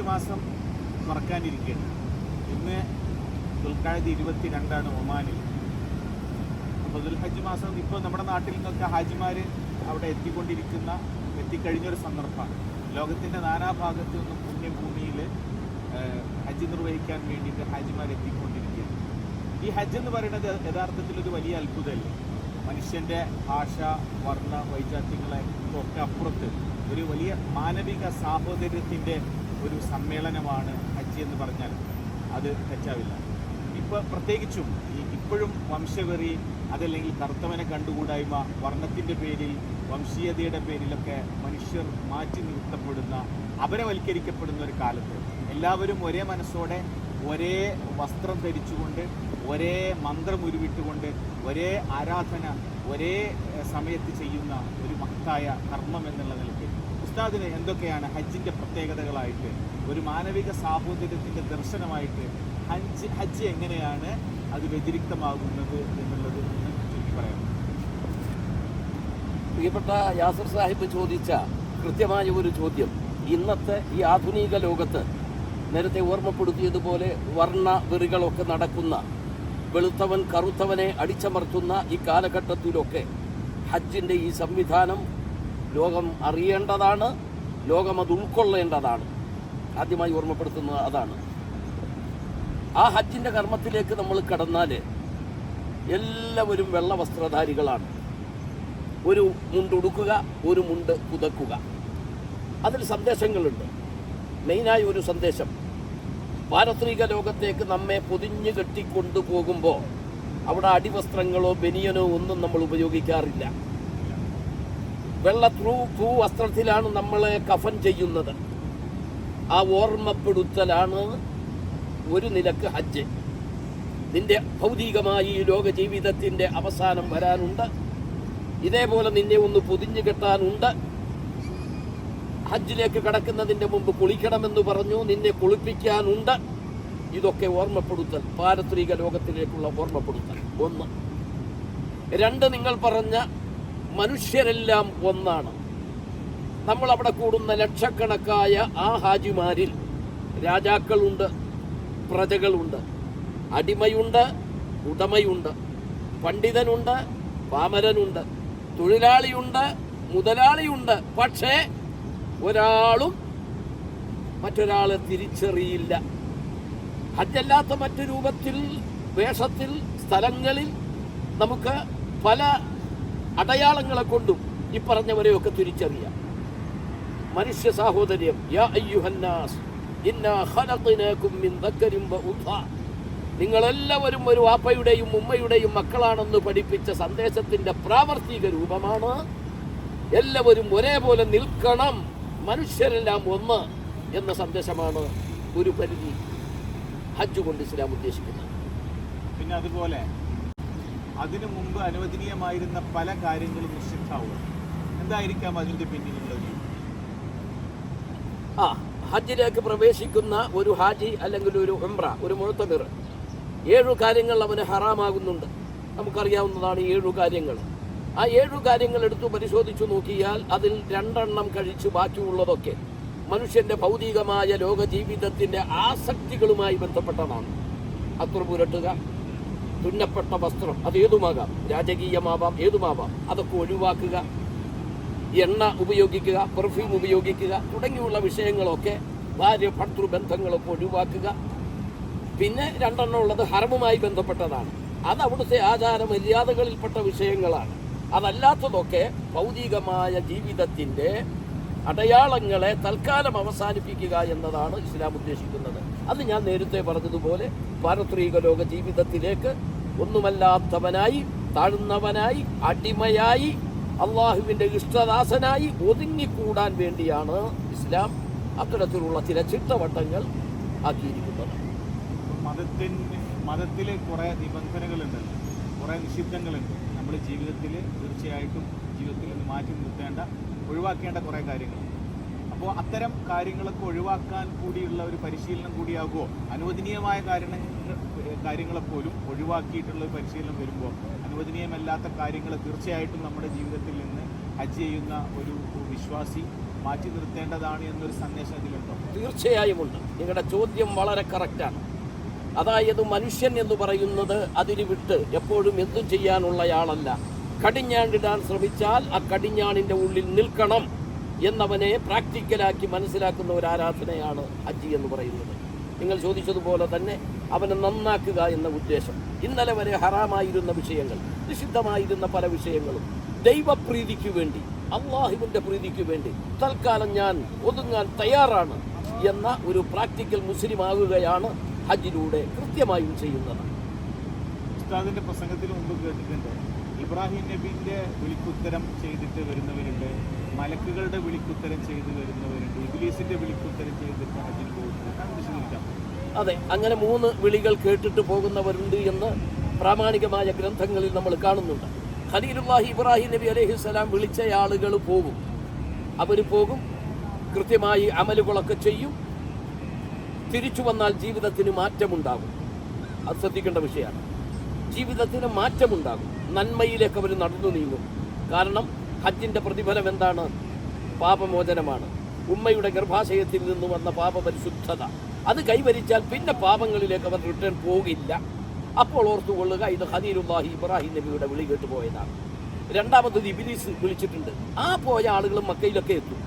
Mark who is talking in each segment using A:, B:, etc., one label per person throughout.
A: ദുൽഹജ്ജ് മാസം തുറക്കാനിരിക്കുകയാണ്. ഇന്ന് ദുൽഖഅദ് 22 ഒമാനിൽ. അപ്പോൾ ദുൽഹജ്ജ് മാസം ഇപ്പോൾ നമ്മുടെ നാട്ടിൽ നിന്നൊക്കെ ഹാജിമാർ അവിടെ എത്തിക്കഴിഞ്ഞൊരു സന്ദർഭമാണ്. ലോകത്തിൻ്റെ നാനാഭാഗത്തു നിന്നും പുണ്യഭൂമിയിൽ ഹജ്ജ് നിർവഹിക്കാൻ വേണ്ടിയിട്ട് ഹാജിമാർ എത്തിക്കൊണ്ടിരിക്കുകയാണ്. ഈ ഹജ്ജ് എന്ന് പറയുന്നത് യഥാർത്ഥത്തിലൊരു വലിയ അത്ഭുതമല്ലേ. മനുഷ്യൻ്റെ ഭാഷ, വർണ്ണ, വൈജാത്യങ്ങളെ ഒക്കെ അപ്പുറത്ത് ഒരു വലിയ മാനവിക സാഹോദര്യത്തിൻ്റെ ഒരു സമ്മേളനമാണ് ഹജ്ജ് എന്ന് പറഞ്ഞാൽ അത് തെറ്റാവില്ല. ഇപ്പോൾ പ്രത്യേകിച്ചും ഇപ്പോഴും വംശവെറി, അതല്ലെങ്കിൽ കറുത്തവനെ കണ്ടുകൂടായ്മ, വർണ്ണത്തിൻ്റെ പേരിൽ, വംശീയതയുടെ പേരിലൊക്കെ മനുഷ്യർ മാറ്റി നിർത്തപ്പെടുന്ന, അപരവൽക്കരിക്കപ്പെടുന്ന ഒരു കാലത്ത് എല്ലാവരും ഒരേ മനസ്സോടെ ഒരേ വസ്ത്രം ധരിച്ചുകൊണ്ട് ഒരേ മന്ത്രം ഉരുവിട്ടുകൊണ്ട് ഒരേ ആരാധന ഒരേ സമയത്ത് ചെയ്യുന്ന ഒരു മഹത്തായ കർമ്മം എന്നുള്ള നിലയ്ക്ക് ഉസ്താദിന് എന്തൊക്കെയാണ് ഹജ്ജിൻ്റെ പ്രത്യേകതകളായിട്ട്, ഒരു മാനവിക സാഹോദര്യത്തിൻ്റെ ദർശനമായിട്ട് ഹജ്ജ് എങ്ങനെയാണ് അത് വ്യതിരിക്തമാകുന്നത് എന്നുള്ളത് ചുരുക്കി പറയാം.
B: പ്രിയപ്പെട്ട യാസിർ സാഹിബ് ചോദിച്ച കൃത്യമായ ഒരു ചോദ്യം. ഇന്നത്തെ ഈ ആധുനിക ലോകത്ത് നേരത്തെ ഓർമ്മപ്പെടുത്തിയതുപോലെ വർണ്ണ വെറികളൊക്കെ നടക്കുന്ന, വെളുത്തവൻ കറുത്തവനെ അടിച്ചമർത്തുന്ന ഈ കാലഘട്ടത്തിലൊക്കെ ഹജ്ജിൻ്റെ ഈ സംവിധാനം ലോകം അറിയേണ്ടതാണ്, ലോകം അത് ഉൾക്കൊള്ളേണ്ടതാണ്. ആദ്യമായി ഓർമ്മപ്പെടുത്തുന്നത് അതാണ്. ആ ഹജ്ജിൻ്റെ കർമ്മത്തിലേക്ക് നമ്മൾ കടന്നാൽ എല്ലാവരും വെള്ള വസ്ത്രധാരികളാണ്. ഒരു മുണ്ടുടുക്കുക, ഒരു മുണ്ട് പുതക്കുക. അതിൽ സന്ദേശങ്ങളുണ്ട്. മെയിനായ ഒരു സന്ദേശം, പാരത്രിക ലോകത്തേക്ക് നമ്മെ പൊതിഞ്ഞു കെട്ടിക്കൊണ്ടുപോകുമ്പോൾ അവിടെ അടിവസ്ത്രങ്ങളോ ബനിയനോ ഒന്നും നമ്മൾ ഉപയോഗിക്കാറില്ല. വെള്ള ത്രൂ വസ്ത്രത്തിലാണ് നമ്മളെ കഫൻ ചെയ്യുന്നത്. ആ ഓർമ്മപ്പെടുത്തലാണ് ഒരു നിലക്ക് ഹജ്ജ്. നിന്റെ ഭൗതികമായി ഈ ലോക ജീവിതത്തിൻ്റെ അവസാനം വരാനുണ്ട്. ഇതേപോലെ നിന്നെ ഒന്ന് പൊതിഞ്ഞു കെട്ടാനുണ്ട്. ഹജ്ജിലേക്ക് കടക്കുന്നതിൻ്റെ മുമ്പ് കുളിക്കണമെന്ന് പറഞ്ഞു, നിന്നെ കുളിപ്പിക്കാനുണ്ട്. ഇതൊക്കെ ഓർമ്മപ്പെടുത്തൽ, പാരത്രിക ലോകത്തിലേക്കുള്ള ഓർമ്മപ്പെടുത്തൽ. 1. 2, നിങ്ങൾ പറഞ്ഞ മനുഷ്യരെല്ലാം ഒന്നാണ്. നമ്മളവിടെ കൂടുന്ന ലക്ഷക്കണക്കായ ആ ഹാജിമാരിൽ രാജാക്കളുണ്ട്, പ്രജകളുണ്ട്, അടിമയുണ്ട്, ഉടമയുണ്ട്, പണ്ഡിതനുണ്ട്, പാമരനുണ്ട്, തൊഴിലാളിയുണ്ട്, മുതലാളിയുണ്ട്. പക്ഷേ ഒരാളും മറ്റൊരാളെ തിരിച്ചറിയില്ല. ഹജ്ജല്ലാത്ത മറ്റു രൂപത്തിൽ, വേഷത്തിൽ, സ്ഥലങ്ങളിൽ നമുക്ക് പല അടയാളങ്ങളെ കൊണ്ടും ഈ പറഞ്ഞവരെയൊക്കെ തിരിച്ചറിയാം. മനുഷ്യ സാഹോദര്യം, യാ അയ്യുഹന്നാസ് ഇന്നാ ഖലഖനാകും മിൻ ദക്കരിൻ വ ഉൻസ, നിങ്ങളെല്ലാവരും ഒരു വാപ്പയുടെയും ഉമ്മയുടെയും മക്കളാണെന്ന് പഠിപ്പിച്ച സന്ദേശത്തിൻ്റെ പ്രാവർത്തിക രൂപമാണ് എല്ലാവരും ഒരേപോലെ നിൽക്കണം, മനുഷ്യരെല്ലാം ഒന്ന് എന്ന സന്ദേശമാണ് ഒരു പരിധി ഹജ്ജ് കൊണ്ട് ഇസ്ലാം ഉദ്ദേശിക്കുന്നത്.
A: പിന്നെ അതുപോലെ അതിനു മുമ്പ് അനുവദനീയമായിരുന്ന പല കാര്യങ്ങളും നിഷിദ്ധാവുക. എന്തായിരിക്കാം അതിൻ്റെ പിന്നിലുള്ള
B: ഹജ്ജിലേക്ക് പ്രവേശിക്കുന്ന ഒരു ഹാജി അല്ലെങ്കിൽ ഒരു ഉംറ, ഒരു മുഅ്തമിർ, 7 കാര്യങ്ങൾ അവന് ഹറാമാകുന്നുണ്ട്. നമുക്കറിയാവുന്നതാണ് 7 കാര്യങ്ങൾ. ആ 7 കാര്യങ്ങൾ എടുത്തു പരിശോധിച്ചു നോക്കിയാൽ അതിൽ 2 കഴിച്ച് ബാക്കിയുള്ളതൊക്കെ മനുഷ്യൻ്റെ ഭൗതികമായ ലോക ജീവിതത്തിൻ്റെ ആസക്തികളുമായി ബന്ധപ്പെട്ടതാണ്. അത്ര പുരട്ടുക, തുന്നപ്പെട്ട വസ്ത്രം, അത് ഏതുമാകാം, രാജകീയമാവാം, ഏതുമാവാം, അതൊക്കെ ഒഴിവാക്കുക. എണ്ണ ഉപയോഗിക്കുക, പെർഫ്യൂം ഉപയോഗിക്കുക തുടങ്ങിയുള്ള വിഷയങ്ങളൊക്കെ, ഭാര്യ ഭർത്തൃ ബന്ധങ്ങളൊക്കെ ഒഴിവാക്കുക. പിന്നെ 2 ഉള്ളത് ഹറമുമായി ബന്ധപ്പെട്ടതാണ്. അത് അവിടുത്തെ ആചാര മര്യാദകളിൽപ്പെട്ട വിഷയങ്ങളാണ്. അതല്ലാത്തതൊക്കെ ഭൗതികമായ ജീവിതത്തിൻ്റെ അടയാളങ്ങളെ തൽക്കാലം അവസാനിപ്പിക്കുക എന്നതാണ് ഇസ്ലാം ഉദ്ദേശിക്കുന്നത്. അത് ഞാൻ നേരത്തെ പറഞ്ഞതുപോലെ പാരത്രിക ലോക ജീവിതത്തിലേക്ക് ഒന്നുമല്ലാത്തവനായി, താഴ്ന്നവനായി, അടിമയായി, അള്ളാഹുവിൻ്റെ ഇഷ്ടദാസനായി ഒതുങ്ങിക്കൂടാൻ വേണ്ടിയാണ് ഇസ്ലാം അത്തരത്തിലുള്ള ചില ചിട്ടവട്ടങ്ങൾ ആക്കിയിരിക്കുന്നത്.
A: മതത്തിൽ കുറേ നിബന്ധനകളുണ്ട്, കുറേ നിഷിദ്ധങ്ങളുണ്ട്. നമ്മൾ ജീവിതത്തിൽ തീർച്ചയായിട്ടും നിന്ന് മാറ്റി നിർത്തേണ്ട, ഒഴിവാക്കേണ്ട കുറേ കാര്യങ്ങളുണ്ട്. അപ്പോൾ അത്തരം കാര്യങ്ങളൊക്കെ ഒഴിവാക്കാൻ കൂടിയുള്ള ഒരു പരിശീലനം കൂടിയാകുമോ? അനുവദനീയമായ കാര്യങ്ങളെപ്പോലും ഒഴിവാക്കിയിട്ടുള്ള ഒരു പരിശീലനം വരുമ്പോൾ അനുവദനീയമല്ലാത്ത കാര്യങ്ങൾ തീർച്ചയായിട്ടും നമ്മുടെ ജീവിതത്തിൽ നിന്ന് ഹജ്ജ് ചെയ്യുന്ന ഒരു വിശ്വാസി മാറ്റി നിർത്തേണ്ടതാണ് എന്നൊരു സന്ദേശം അതിലുണ്ടോ?
B: തീർച്ചയായും ഉണ്ട്. നിങ്ങളുടെ ചോദ്യം വളരെ കറക്റ്റാണ്. അതായത് മനുഷ്യൻ എന്ന് പറയുന്നത് അതിന് വിട്ട് എപ്പോഴും എന്തും ചെയ്യാനുള്ളയാളല്ല. കടിഞ്ഞാണിടാൻ ശ്രമിച്ചാൽ ആ കടിഞ്ഞാണിൻ്റെ ഉള്ളിൽ നിൽക്കണം എന്നവനെ പ്രാക്ടിക്കലാക്കി മനസ്സിലാക്കുന്ന ഒരു ആരാധനയാണ് ഹജ്ജ് എന്ന് പറയുന്നത്. നിങ്ങൾ ചോദിച്ചതുപോലെ തന്നെ അവനെ നന്നാക്കുക എന്ന ഉദ്ദേശം. ഇന്നലെ വരെ ഹറാമായിരുന്ന വിഷയങ്ങൾ, നിഷിദ്ധമായിരുന്ന പല വിഷയങ്ങളും ദൈവപ്രീതിക്ക് വേണ്ടി, അള്ളാഹുവിൻ്റെ പ്രീതിക്ക് വേണ്ടി തൽക്കാലം ഞാൻ ഒതുങ്ങാൻ തയ്യാറാണ് എന്ന ഒരു പ്രാക്ടിക്കൽ മുസ്ലിം ആകുകയാണ് ഹജ്ജിലൂടെ കൃത്യമായും ചെയ്യുന്നത്.
A: ഉസ്താദിന്റെ പ്രസംഗത്തിന് മുമ്പ് കേട്ടിട്ടുണ്ട്, ഇബ്രാഹിം നബിന്റെ വിളിക്കുത്തരം ചെയ്തിട്ട് വരുന്നവരുണ്ട്, മലക്കുകളുടെ വിളിക്കുത്തരം ചെയ്ത് വരുന്നവരുണ്ട്, ഇബ്ലീസിന്റെ വിളിക്കുത്തരം ചെയ്തിട്ട് ഹജ്ജിന് പോകുന്നത്.
B: അതെ, അങ്ങനെ 3 വിളികൾ കേട്ടിട്ട് പോകുന്നവരുണ്ട് എന്ന് പ്രാമാണികമായ ഗ്രന്ഥങ്ങളിൽ നമ്മൾ കാണുന്നുണ്ട്. ഖലീലുല്ലാഹി ഇബ്രാഹിം നബി അലൈഹിസ്സലാം വിളിച്ച ആളുകൾ പോകും. അവർ പോകും, കൃത്യമായി അമലുകളൊക്കെ ചെയ്യും. തിരിച്ചു വന്നാൽ ജീവിതത്തിന് മാറ്റമുണ്ടാകും. അത് ശ്രദ്ധിക്കേണ്ട വിഷയമാണ്. ജീവിതത്തിന് മാറ്റമുണ്ടാകും, നന്മയിലേക്ക് അവർ നടന്നു നീങ്ങും. കാരണം ഹജ്ജിൻ്റെ പ്രതിഫലം എന്താണ്? പാപമോചനമാണ്. ഉമ്മയുടെ ഗർഭാശയത്തിൽ നിന്ന് വന്ന പാപപരിശുദ്ധത അത് കൈവരിച്ചാൽ പിന്നെ പാപങ്ങളിലേക്ക് അവർ റിട്ടേൺ പോകില്ല. അപ്പോൾ ഓർത്തുകൊള്ളുക, ഇത് ഖലീലുല്ലാഹി ഇബ്രാഹിം നബിയുടെ വിളി കേട്ട് പോയതാണ്. രണ്ടാമത്തത് ഇബ്ലീസ് വിളിച്ചിട്ടുണ്ട്. ആ പോയ ആളുകൾ മക്കയിലൊക്കെ എത്തും,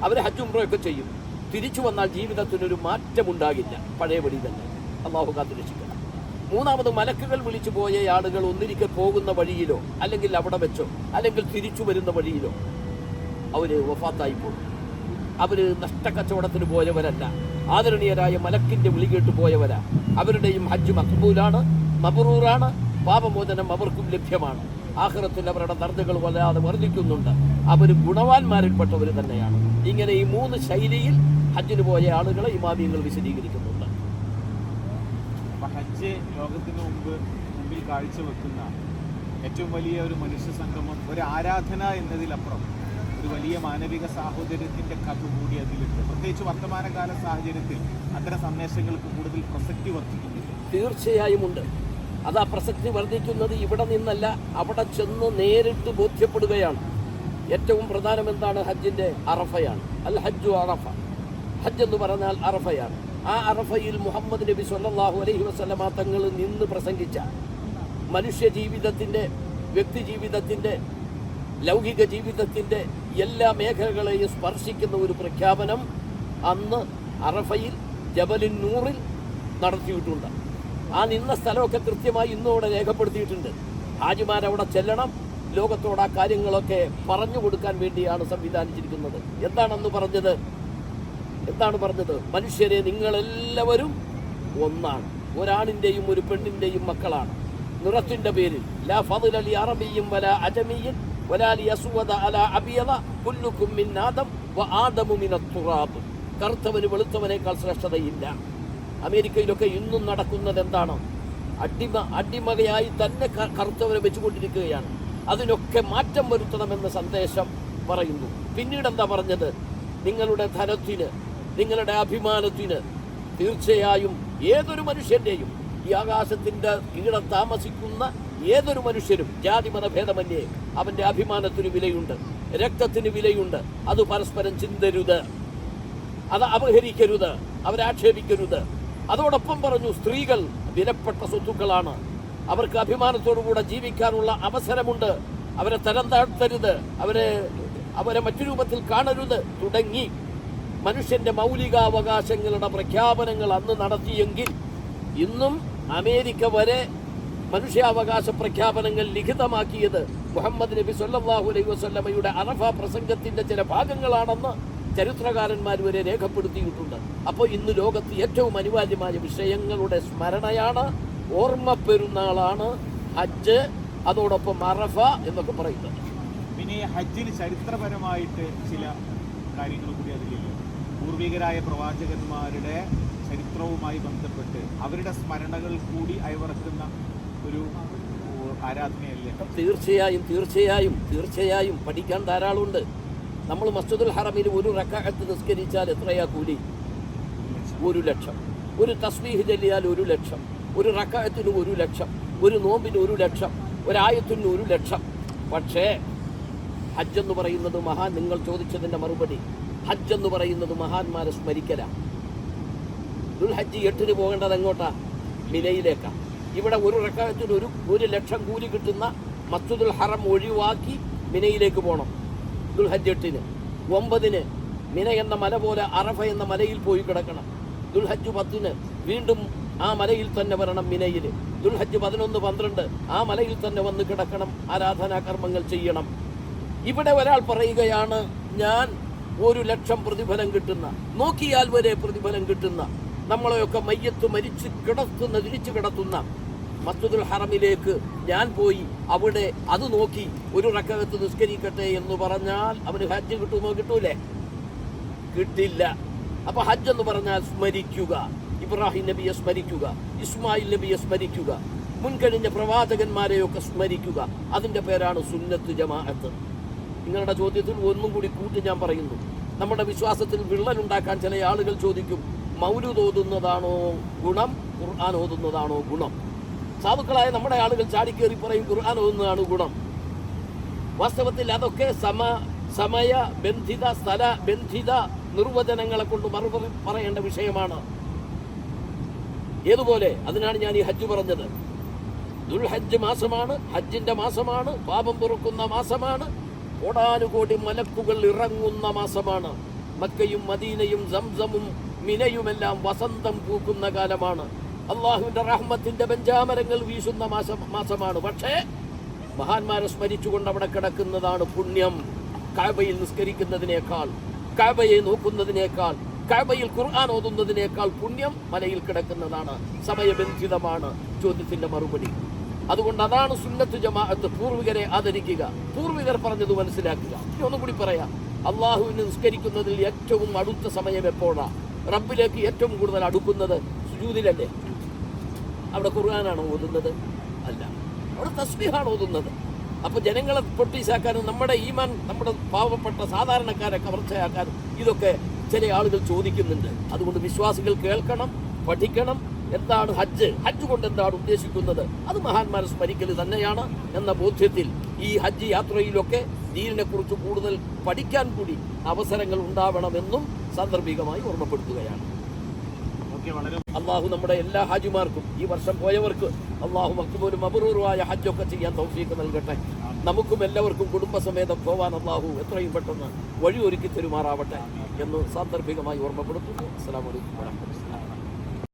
B: അവർ ഹജ്ജ് ഉംറയൊക്കെ ചെയ്യും. തിരിച്ചു വന്നാൽ ജീവിതത്തിനൊരു മാറ്റമുണ്ടാകില്ല, പഴയപടി തന്നെ. അള്ളാഹു കാത്തുരക്ഷിക്കണം. മൂന്നാമത് മലക്കുകൾ വിളിച്ചു പോയ ആളുകൾ ഒന്നിരിക്കൽ പോകുന്ന വഴിയിലോ അല്ലെങ്കിൽ അവിടെ വെച്ചോ അല്ലെങ്കിൽ തിരിച്ചു വരുന്ന വഴിയിലോ അവർ വഫാത്തായി പോകും. അവർ നഷ്ടക്കച്ചവടത്തിന് പോയവരല്ല, ആദരണീയരായ മലക്കിൻ്റെ വിളി കേട്ട് പോയവരാ. അവരുടെയും ഹജ്ജ് മഖ്ബൂലാണ്, മബ്റൂറാണ്, പാപമോചനം അവർക്കും ലഭ്യമാണ്. ആഖിറത്തിൽ അവരുടെ ദർജകൾ വല്ലാതെ വർദ്ധിക്കുന്നുണ്ട്. അവർ ഗുണവാന്മാരിൽപ്പെട്ടവർ തന്നെയാണ്. ഇങ്ങനെ ഈ 3 ശൈലിയിൽ ഹജ്ജിന് പോയ ആളുകളെ ഇമാമിയങ്ങൾ വിശദീകരിക്കുന്നുണ്ട്.
A: ഹജ്ജ് ലോകത്തിന് മുമ്പിൽ കാഴ്ചവെക്കുന്ന ഏറ്റവും വലിയ ഒരു മനുഷ്യ സംഗമം, ഒരു ആരാധന എന്നതിലപ്പുറം ഒരു വലിയ മാനവിക സാഹോദര്യത്തിൻ്റെ കഥ കൂടി അതിലുണ്ട്. പ്രത്യേകിച്ച് വർത്തമാനകാല സാഹചര്യത്തിൽ അത്തരം സന്ദേശങ്ങൾക്ക് കൂടുതൽ പ്രസക്തി വർദ്ധിക്കുന്നുണ്ട്.
B: തീർച്ചയായും ഉണ്ട്. അത് ആ പ്രസക്തി വർദ്ധിക്കുന്നത് ഇവിടെ നിന്നല്ല, അവിടെ ചെന്ന് നേരിട്ട് ബോധ്യപ്പെടുകയാണ്. ഏറ്റവും പ്രധാനം എന്താണ്? ഹജ്ജിൻ്റെ അറഫയാണ്. അൽ ഹജ്ജു അറഫ. ഹജ്ജ് എന്ന് പറഞ്ഞാൽ അറഫയാണ്. ആ അറഫയിൽ മുഹമ്മദ് നബി സ്വല്ലല്ലാഹു അലൈഹി വസല്ലമ തങ്ങൾ നിന്ന് പ്രസംഗിച്ച മനുഷ്യ ജീവിതത്തിൻ്റെ, വ്യക്തി ജീവിതത്തിൻ്റെ, ലൗകിക ജീവിതത്തിൻ്റെ എല്ലാ മേഖലകളെയും സ്പർശിക്കുന്ന ഒരു പ്രഖ്യാപനം അന്ന് അറഫയിൽ ജബലുൻ നൂറിൽ നടത്തിയിട്ടുണ്ട്. ആ നിന്ന സ്ഥലമൊക്കെ കൃത്യമായി ഇന്നോടെ രേഖപ്പെടുത്തിയിട്ടുണ്ട്. ഹാജിമാരവിടെ ചെല്ലണം, ലോകത്തോട് ആ കാര്യങ്ങളൊക്കെ പറഞ്ഞു കൊടുക്കാൻ വേണ്ടിയാണ് സംവിധാനിച്ചിരിക്കുന്നത്. എന്താണ് പറഞ്ഞത്? മനുഷ്യരെ, നിങ്ങളെല്ലാവരും ഒന്നാണ്, ഒരാണിൻ്റെയും ഒരു പെണ്ണിൻ്റെയും മക്കളാണ്. നിറത്തിൻ്റെ പേരിൽ ലാ ഫദ്ല ലി അറബിയ്യിൻ വലാ അജമിയ്യിൻ വലാ ലി അസ്വദ അലാ അബിയദ കുല്ലുകും മിൻ ആദം വ ആദമു മിനത് തുറാബ്. കറുത്തവന് വെളുത്തവനേക്കാൾ ശ്രേഷ്ഠതയില്ല. അമേരിക്കയിലൊക്കെ ഇന്നും നടക്കുന്നത് എന്താണ്? അടിമകയായി തന്നെ കറുത്തവരെ വെച്ചുകൊണ്ടിരിക്കുകയാണ്. അതിനൊക്കെ മാറ്റം വരുത്തണമെന്ന സന്ദേശം പറയുന്നു. പിന്നീട് എന്താ പറഞ്ഞത്? നിങ്ങളുടെ ധനത്തിന്, നിങ്ങളുടെ അഭിമാനത്തിന്, തീർച്ചയായും ഏതൊരു മനുഷ്യൻ്റെയും, ഈ ആകാശത്തിൻ്റെ കീഴെ താമസിക്കുന്ന ഏതൊരു മനുഷ്യരും ജാതിമതഭേദമന്യേ അവൻ്റെ അഭിമാനത്തിന് വിലയുണ്ട്, രക്തത്തിന് വിലയുണ്ട്. അത് പരസ്പരം ചിന്തരുത്, അത് അപഹരിക്കരുത്, അവരാക്ഷേപിക്കരുത്. അതോടൊപ്പം പറഞ്ഞു, സ്ത്രീകൾ വിലപ്പെട്ട സ്വത്തുക്കളാണ്, അവർക്ക് അഭിമാനത്തോടുകൂടെ ജീവിക്കാനുള്ള അവസരമുണ്ട്, അവരെ തരം താഴ്ത്തരുത്, അവരെ മറ്റു രൂപത്തിൽ കാണരുത് തുടങ്ങി മനുഷ്യൻ്റെ മൗലികാവകാശങ്ങളുടെ പ്രഖ്യാപനങ്ങൾ അന്ന് നടത്തിയെങ്കിൽ ഇന്നും അമേരിക്ക വരെ മനുഷ്യാവകാശ പ്രഖ്യാപനങ്ങൾ ലിഖിതമാക്കിയത് മുഹമ്മദ് നബി സ്വല്ലല്ലാഹു അലൈഹി വസല്ലമയുടെ അറഫ പ്രസംഗത്തിൻ്റെ ചില ഭാഗങ്ങളാണെന്ന് ചരിത്രകാരന്മാർ വരെ രേഖപ്പെടുത്തിയിട്ടുണ്ട്. അപ്പോൾ ഇന്ന് ലോകത്ത് ഏറ്റവും അനിവാര്യമായ വിഷയങ്ങളുടെ സ്മരണയാണ്, ഓർമ്മ പെരുന്നാളാണ് ഹജ്ജ്, അതോടൊപ്പം അറഫ എന്നൊക്കെ പറയുന്നത്.
A: പിന്നെ ഹജ്ജിന് ചരിത്രപരമായിട്ട് ചില കാര്യങ്ങൾ കൂടി അതിലില്ല. പൂർവികരായ പ്രവാചകന്മാരുടെ ചരിത്രവുമായി ബന്ധപ്പെട്ട് അവരുടെ സ്മരണകൾ കൂടി അയവിറക്കുന്ന ഒരു ആരാധനയല്ലേ?
B: തീർച്ചയായും പഠിക്കാൻ ധാരാളമുണ്ട്. നമ്മൾ മസ്ജിദുൽ ഹറമിൽ ഒരു റക്അത്ത് നിസ്കരിച്ചാൽ എത്രയാ കൂലി? 1,00,000. ഒരു തസ്ബീഹ് ചൊല്ലിയാൽ 1,00,000, ഒരു റക്അത്തിന് 1,00,000, ഒരു നോമ്പിന് 1,00,000, ഒരായത്തിന് 1,00,000. പക്ഷേ ഹജ്ജ് എന്ന് പറയുന്നത് നിങ്ങൾ ചോദിച്ചതിൻ്റെ മറുപടി, ഹജ്ജ് എന്ന് പറയുന്നത് മഹാന്മാരെ സ്മരിക്കലാണ്. ദുൽഹജ്ജ് 8-ന് പോകേണ്ടത് എങ്ങോട്ടാ? മിനയിലേക്കാണ്. ഇവിടെ ഒരു റക്അത്തിന് 1,00,000 കൂലി കിട്ടുന്ന മസ്ജിദുൽ ഹറം ഒഴിവാക്കി മിനയിലേക്ക് പോകണം ദുൽഹജ്ജ് 8-ന്. 9-ന് മിന എന്ന മല പോലെ അറഫ എന്ന മലയിൽ പോയി കിടക്കണം. ദുൽഹജ്ജ് 10-ന് വീണ്ടും ആ മലയിൽ തന്നെ വരണം മിനയിൽ. ദുൽഹജ്ജ് 11, 12 ആ മലയിൽ തന്നെ വന്ന് കിടക്കണം, ആരാധനാ കർമ്മങ്ങൾ ചെയ്യണം. ഇവിടെ ഒരാൾ പറയുകയാണ്, ഞാൻ 1,00,000 പ്രതിഫലം കിട്ടുന്ന, നോക്കിയാൽ വരെ പ്രതിഫലം കിട്ടുന്ന, നമ്മളെയൊക്കെ മയ്യത്ത് മരിച്ച് തിരിച്ചു കിടത്തുന്ന മസ്ജിദുൽ ഹറമിലേക്ക് ഞാൻ പോയി അവിടെ അത് നോക്കി 1 റക്അത്ത് നിസ്കരിക്കട്ടെ എന്ന് പറഞ്ഞാൽ അവന് ഹജ്ജ് കിട്ടുമോ? കിട്ടൂലേ? കിട്ടില്ല. അപ്പൊ ഹജ്ജ് എന്ന് പറഞ്ഞാൽ സ്മരിക്കുക, ഇബ്രാഹിം നബിയെ സ്മരിക്കുക, ഇസ്മായിൽ നബിയെ സ്മരിക്കുക, മുൻകഴിഞ്ഞ പ്രവാചകന്മാരെയൊക്കെ സ്മരിക്കുക. അതിൻ്റെ പേരാണ് സുന്നത്ത് ജമാഅത്ത്. നിങ്ങളുടെ ചോദ്യത്തിൽ ഒന്നും കൂടി കൂട്ടി ഞാൻ പറയുന്നു. നമ്മുടെ വിശ്വാസത്തിൽ വിള്ളലുണ്ടാക്കാൻ ചില ആളുകൾ ചോദിക്കും, മൗലൂദ് ഓതുന്നതാണോ ഗുണം, ഖുർആൻ ഓതുന്നതാണോ ഗുണം? സാധുക്കളായ നമ്മുടെ ആളുകൾ ചാടിക്കേറി പറയും ഖുർആൻ ഓതുന്നതാണ് ഗുണം. വാസ്തവത്തിൽ അതൊക്കെ സമയബന്ധിത സ്ഥലബന്ധിത നിർവചനങ്ങളെ കൊണ്ട് മറുപടി പറയേണ്ട വിഷയമാണ്. ഏതുപോലെ, അതിനാണ് ഞാൻ ഈ ഹജ്ജ് പറഞ്ഞത്. ദുൽഹജ്ജ് മാസമാണ്, ഹജ്ജിന്റെ മാസമാണ്, പാപം പൊറുക്കുന്ന മാസമാണ്, കോടാനുകോടി മലക്കുകൾ ഇറങ്ങുന്ന മാസമാണ്. മക്കയും മദീനയും സംസമും മിനയുമെല്ലാം വസന്തം പൂക്കുന്ന കാലമാണ്. അള്ളാഹുവിന്റെ റഹ്മത്തിന്റെ ബെഞ്ചാമരങ്ങൾ വീശുന്ന മാസമാണ്. പക്ഷേ മഹാന്മാരെ സ്മരിച്ചുകൊണ്ട് അവിടെ കിടക്കുന്നതാണ് പുണ്യം. കഅബയിൽ നിസ്കരിക്കുന്നതിനേക്കാൾ, കഅബയെ നോക്കുന്നതിനേക്കാൾ, കഅബയിൽ ഖുർആൻ ഓതുന്നതിനേക്കാൾ പുണ്യം മലയിൽ കിടക്കുന്നതാണ്. സമയബന്ധിതമാണ് ചോദ്യത്തിന്റെ മറുപടി. അതുകൊണ്ട് അതാണ് സുന്നത്ത് ജമാഅത്ത്. പൂർവികരെ ആദരിക്കുക, പൂർവികർ പറഞ്ഞത് മനസ്സിലാക്കുക. ഒന്നും കൂടി പറയാം, അള്ളാഹുവിന് നിസ്കരിക്കുന്നതിൽ ഏറ്റവും അടുത്ത സമയം എപ്പോഴാണ്? റബ്ബിലേക്ക് ഏറ്റവും കൂടുതൽ അടുക്കുന്നത് സുജൂദിലല്ലേ? അവിടെ ഖുർആനാണോ ഓതുന്നത്? അല്ല, അവിടെ തസ്ബീഹാണ് ഓതുന്നത്. അപ്പൊ ജനങ്ങളെ പൊട്ടീസാക്കാനും നമ്മുടെ ഈമാൻ, നമ്മുടെ പാവപ്പെട്ട സാധാരണക്കാരെ കവർച്ചയാക്കാനും ഇതൊക്കെ ചില ആളുകൾ ചോദിക്കുന്നുണ്ട്. അതുകൊണ്ട് വിശ്വാസികൾ കേൾക്കണം, പഠിക്കണം. എന്താണ് ഹജ്ജ്, ഹജ്ജ് കൊണ്ട് എന്താണ് ഉദ്ദേശിക്കുന്നത്? അത് മഹാന്മാരെ സ്മരിക്കൽ തന്നെയാണ് എന്ന ബോധ്യത്തിൽ ഈ ഹജ്ജ് യാത്രയിലൊക്കെ ദീനിനെ കുറിച്ച് കൂടുതൽ പഠിക്കാൻ കൂടി അവസരങ്ങൾ ഉണ്ടാവണമെന്നും സാന്ദർഭികമായി ഓർമ്മപ്പെടുത്തുകയാണ്. അള്ളാഹു നമ്മുടെ എല്ലാ ഹാജിമാർക്കും, ഈ വർഷം പോയവർക്ക് അള്ളാഹു മക്ബൂലും മബ്റൂറുമായ ഹജ്ജൊക്കെ ചെയ്യാൻ തൗഫീഖ് നൽകട്ടെ. നമുക്കും എല്ലാവർക്കും കുടുംബസമേതം പോവാൻ അള്ളാഹു എത്രയും പെട്ടെന്ന് വഴി ഒരുക്കി തരുമാറാവട്ടെ എന്ന് സാന്ദർഭികമായി ഓർമ്മപ്പെടുത്തുന്നു. അസ്സലാമു അലൈക്കും വറഹ്മത്തുള്ളാഹി.